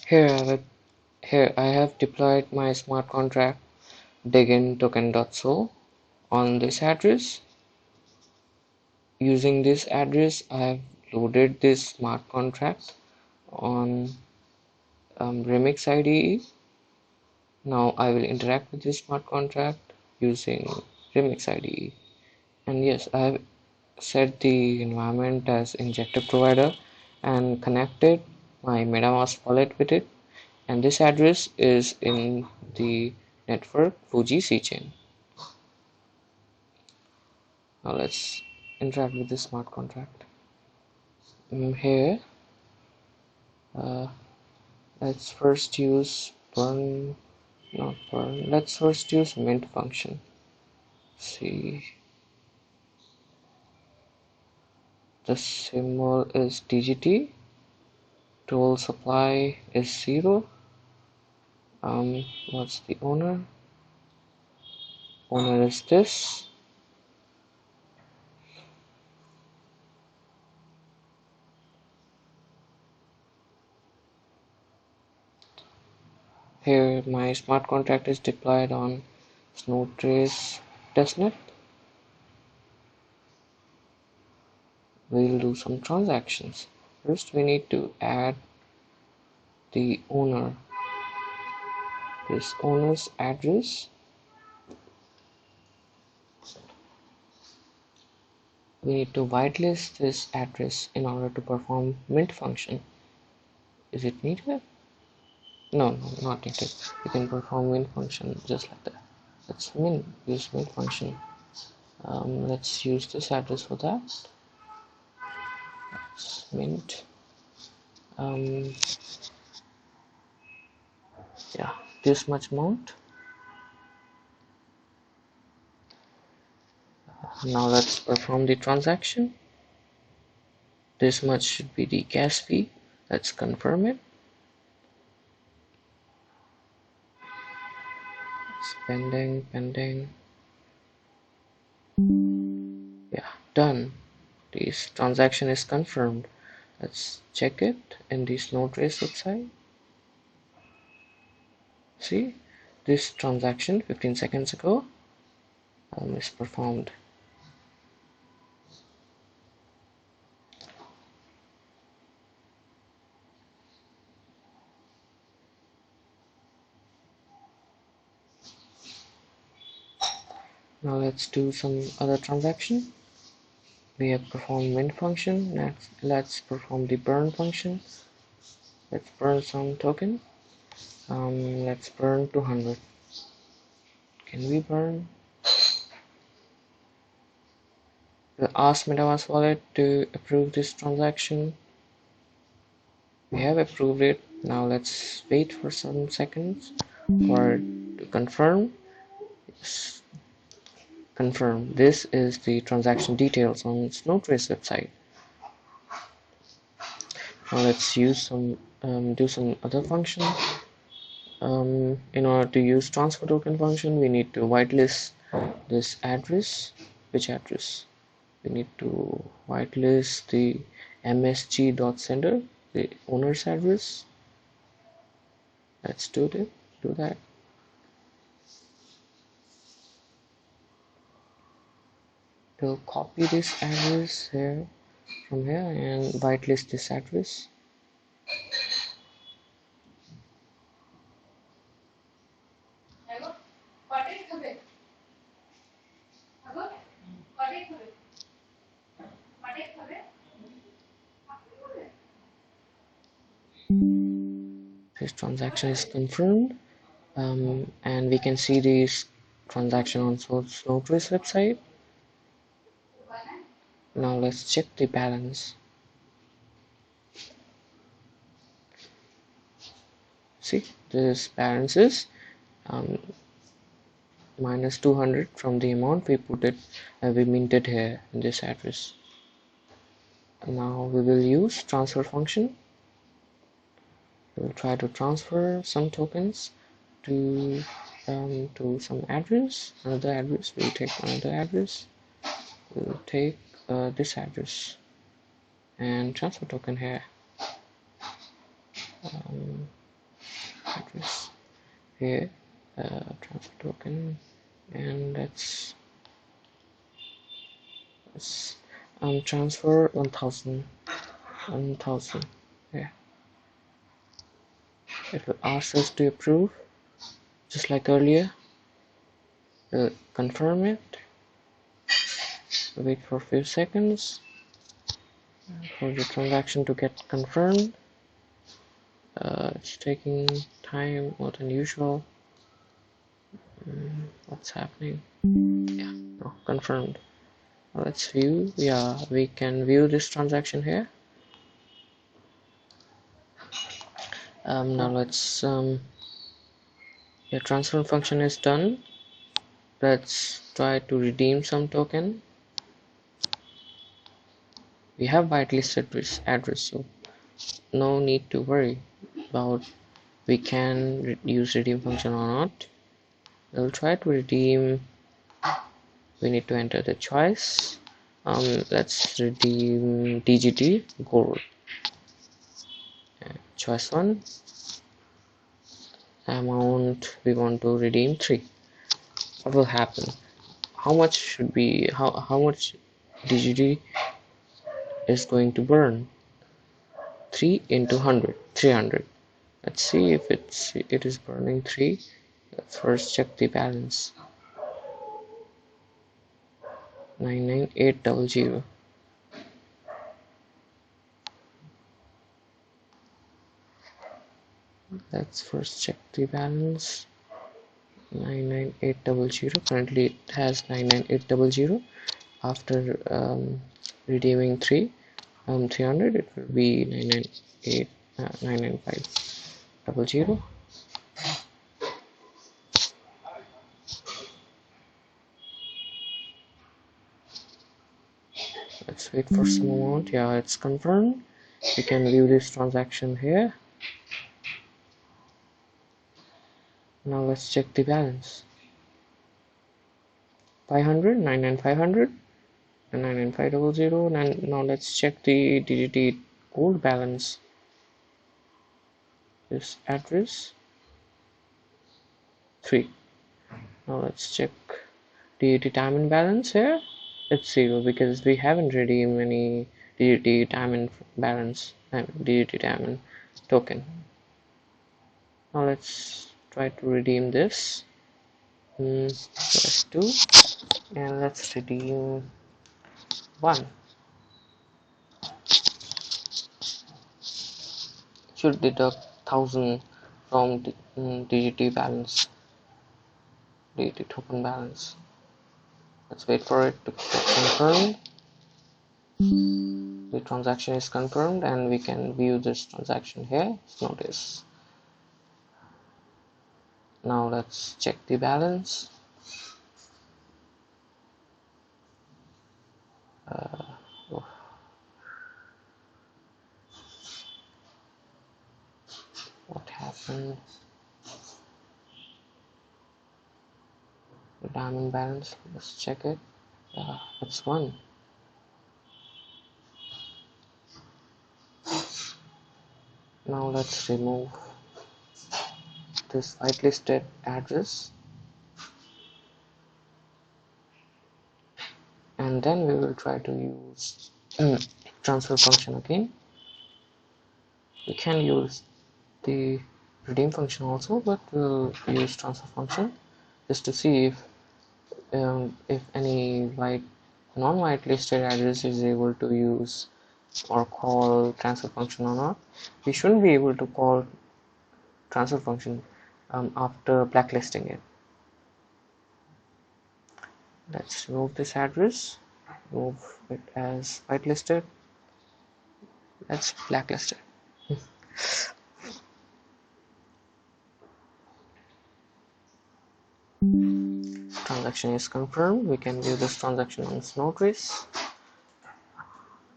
Here I have, here I have deployed my smart contract digin token.so on this address. Using this address, I have loaded this smart contract on Remix IDE. Now I will interact with this smart contract using Remix IDE. And yes, I have set the environment as injector provider and connected my MetaMask wallet with it. And this address is in the network Fuji C chain. Now let's interact with this smart contract. Here, let's first use burn, not burn. Let's first use mint function. See, the symbol is DGT. Tool supply is 0. What's the owner? Owner is this. Here my smart contract is deployed on Snowtrace testnet. We'll do some transactions. First we need to add the owner, this owner's address. We need to whitelist this address in order to perform mint function. Is it needed? No, not needed. You can perform mint function just like that. Let's use mint function. Let's use this address for that. Let's mint. Yeah, this much amount. Now let's perform the transaction. This much should be the gas fee. Let's confirm it. It's pending. Yeah, done. This transaction is confirmed. Let's check it in the Snowtrace website. See, this transaction 15 seconds ago is performed. Now let's do some other transaction. We have performed mint function. Next, let's perform the burn function. Let's burn some token. Let's burn 200. Can we burn? We'll ask MetaMask wallet to approve this transaction. We have approved it. Now let's wait for some seconds for it to confirm. Yes. Confirm. This is the transaction details on Snowtrace website. Now let's use some do some other function. In order to use transfer token function, we need to whitelist this address. Which address? We need to whitelist the msg.sender, the owner's address. Let's do that. We'll copy this address here from here and whitelist this address. This transaction is confirmed, and we can see this transaction on Snowtrace website. Now let's check the balance. See, this balance is minus 200 from the amount we put it, we minted here in this address. Now we will use transfer function. We'll try to transfer some tokens to some address, another address. We'll take another address. We'll take this address and transfer token here. here, transfer token, and let's transfer 1000. Yeah, it will ask us to approve just like earlier. We'll confirm it, wait for a few seconds for the transaction to get confirmed. It's taking time more than usual. What's happening? Yeah, no, confirmed. Let's view. Yeah, we can view this transaction here. Now let's the transfer function is done. Let's try to redeem some token. We have whitelisted this address, so no need to worry about we can use redeem function or not. We'll try to redeem. We need to enter the choice. Let's redeem DGT gold. Choice 1. Amount we want to redeem 3. What will happen? How much should be how much DGT is going to burn? 3 into 100, 300. Let's see if it is burning 3. Let's first check the balance. 99800. Let's first check the balance. 99800. Currently it has 99800. After redeeming 300, it will be 99500. Let's wait for some amount. Yeah, it's confirmed. We can view this transaction here. Now let's check the balance. 500, 99500, and 99500. And now let's check the DGT gold balance. This address 3. Now let's check DGT diamond balance here. It's 0 because we haven't redeemed any DGT diamond balance and DGT diamond token. Now let's try to redeem this. Press 2 and let's redeem 1. Should deduct 1000 from the DGT balance, DGT token balance. Let's wait for it to get confirmed. The transaction is confirmed and we can view this transaction here. Notice. Now let's check the balance. What happened? The diamond balance. Let's check it. It's 1. Now let's remove this whitelisted address, and then we will try to use transfer function again. We can use the redeem function also, but we'll use transfer function just to see if any non-whitelisted address is able to use or call transfer function or not. We shouldn't be able to call transfer function after blacklisting it. Let's remove this address, remove it as whitelisted. Let's blacklist it. Transaction is confirmed. We can view this transaction on Snowtrace.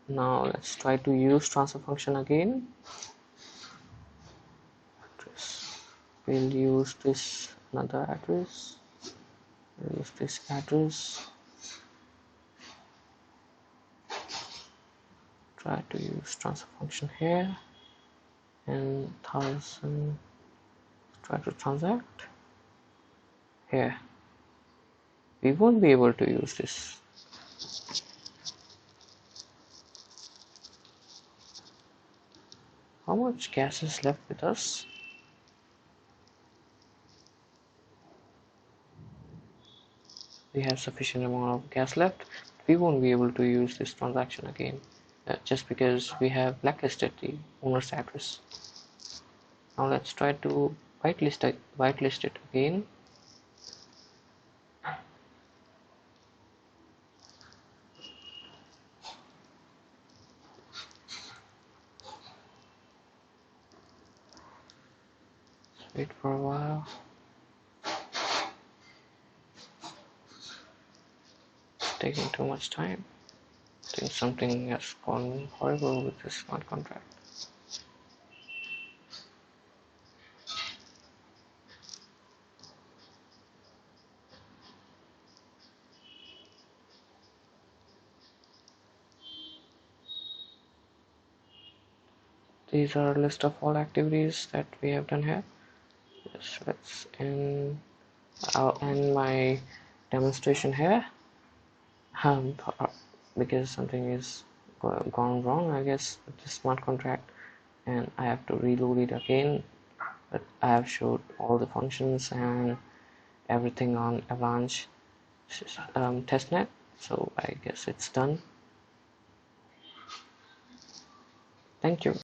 Now let's try to use transfer function again. We'll use this another address. We'll use this address. Try to use transfer function here and 1000. Try to transact. here. We won't be able to use this. How much gas is left with us? We have sufficient amount of gas left. We won't be able to use this transaction again, just because we have blacklisted the owner's address. Now let's try to whitelist it again. Wait for a while. It's taking too much time. I think something has gone horrible with this smart contract. These are a list of all activities that we have done here. Yes, I'll end my demonstration here. Because something is gone wrong, I guess, with the smart contract, and I have to reload it again. But I have showed all the functions and everything on Avalanche testnet, so I guess it's done. Thank you.